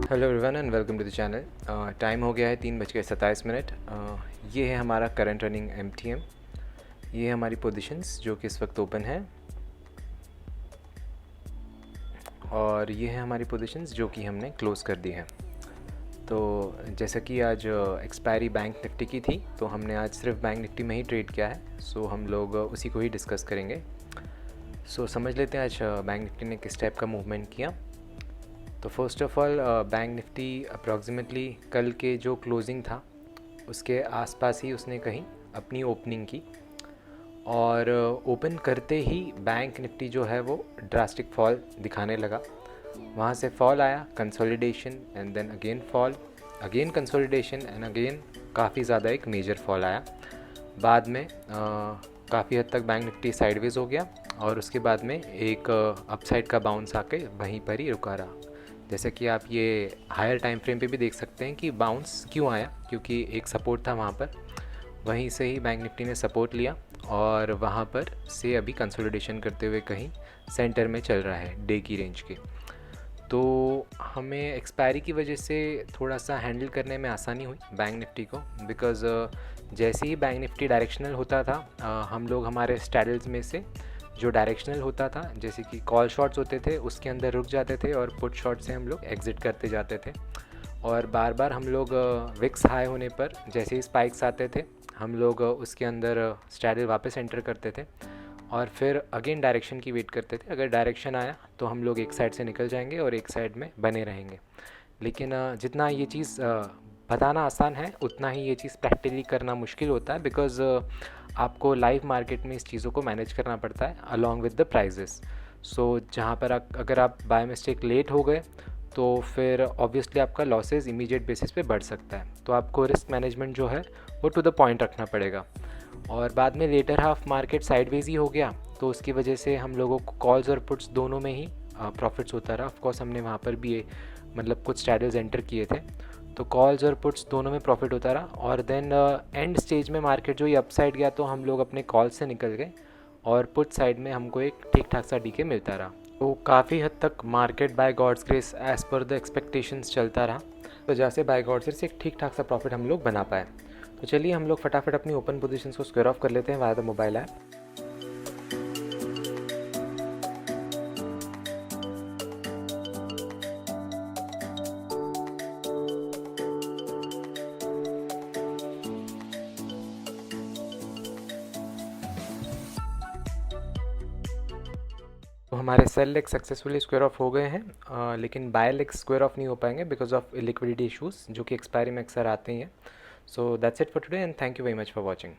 Hello everyone and welcome to the channel. Time हो गया है 3:27। ये है हमारा करंट रनिंग MTM। ये है हमारी पोजीशंस जो कि इस वक्त ओपन है, और ये है हमारी पोजीशंस जो कि हमने क्लोज़ कर दी है। तो जैसा कि आज एक्सपायरी बैंक निफ्टी की थी, तो हमने आज सिर्फ बैंक निफ्टी में ही ट्रेड किया है। सो हम लोग उसी को ही डिस्कस करेंगे। सो समझ लेते हैं आज बैंक निफ्टी ने किस टाइप का मूवमेंट किया। तो first of all bank Nifty approximately कल के जो क्लोजिंग था उसके आसपास ही उसने कहीं अपनी ओपनिंग की, और ओपन करते ही बैंक निफ्टी जो है वो ड्रास्टिक फॉल दिखाने लगा। वहाँ से फॉल आया, consolidation and then again fall, again consolidation and again काफ़ी ज़्यादा एक मेजर फॉल आया। बाद में काफ़ी हद तक बैंक निफ्टी साइडवेज हो गया, और उसके बाद में एक अपसाइड का बाउंस आके वहीं पर ही रुका रहा। जैसे कि आप ये हायर टाइम फ्रेम पे भी देख सकते हैं कि बाउंस क्यों आया, क्योंकि एक सपोर्ट था वहाँ पर, वहीं से ही बैंक निफ्टी ने सपोर्ट लिया और वहाँ पर से अभी कंसोलिडेशन करते हुए कहीं सेंटर में चल रहा है डे की रेंज के। तो हमें एक्सपायरी की वजह से थोड़ा सा हैंडल करने में आसानी हुई बैंक निफ्टी को, बिकॉज़ जैसे ही बैंक निफ्टी डायरेक्शनल होता था, हम लोग हमारे स्ट्रैडल्स में से जो डायरेक्शनल होता था, जैसे कि कॉल शॉट्स होते थे, उसके अंदर रुक जाते थे और पुट शॉट से हम लोग एग्ज़िट करते जाते थे। और बार बार हम लोग विक्स हाई होने पर जैसे ही स्पाइक्स आते थे, हम लोग उसके अंदर स्ट्रैडल वापस एंटर करते थे और फिर अगेन डायरेक्शन की वेट करते थे। अगर डायरेक्शन आया तो हम लोग एक साइड से निकल जाएंगे और एक साइड में बने रहेंगे। लेकिन जितना ये चीज़ बताना आसान है, उतना ही ये चीज़ प्रैक्टिकली करना मुश्किल होता है, बिकॉज़ आपको लाइव मार्केट में इस चीज़ों को मैनेज करना पड़ता है अलॉन्ग विद द प्राइजेस। सो जहाँ पर अगर आप बाय मिस्टेक लेट हो गए तो फिर ऑब्वियसली आपका लॉसेस इमीडिएट बेसिस पे बढ़ सकता है। तो आपको रिस्क मैनेजमेंट जो है वो टू द पॉइंट रखना पड़ेगा। और बाद में लेटर हाफ मार्केट साइडवेज ही हो गया, तो उसकी वजह से हम लोगों को कॉल्स और पुट्स दोनों में ही प्रॉफिट्स होता रहा। ऑफ कोर्स हमने वहाँ पर भी मतलब कुछ स्ट्रैडल्स एंटर किए थे, तो कॉल्स और पुट्स दोनों में प्रॉफिट होता रहा। और देन एंड स्टेज में मार्केट जो ये अपसाइड गया, तो हम लोग अपने कॉल से निकल गए और पुट साइड में हमको एक ठीक ठाक सा डीके मिलता रहा। तो काफ़ी हद तक market by God's grace as per the expectations चलता रहा, तो जैसे बाय गॉड्स ग्रेस एक ठीक ठाक सा प्रॉफिट हम लोग बना पाए। तो चलिए हम लोग फटाफट अपनी ओपन पोजीशंस को स्क्वायर ऑफ कर लेते हैं वाया द मोबाइल ऐप। तो हमारे sell leg successfully square off हो गए हैं, लेकिन बाय लेग स्क्वायर ऑफ नहीं हो पाएंगे बिकॉज ऑफ लिक्विडिटी इशूज़ जो कि एक्सपायरी में अक्सर आते ही हैं। So that's it for today and thank you very much for watching.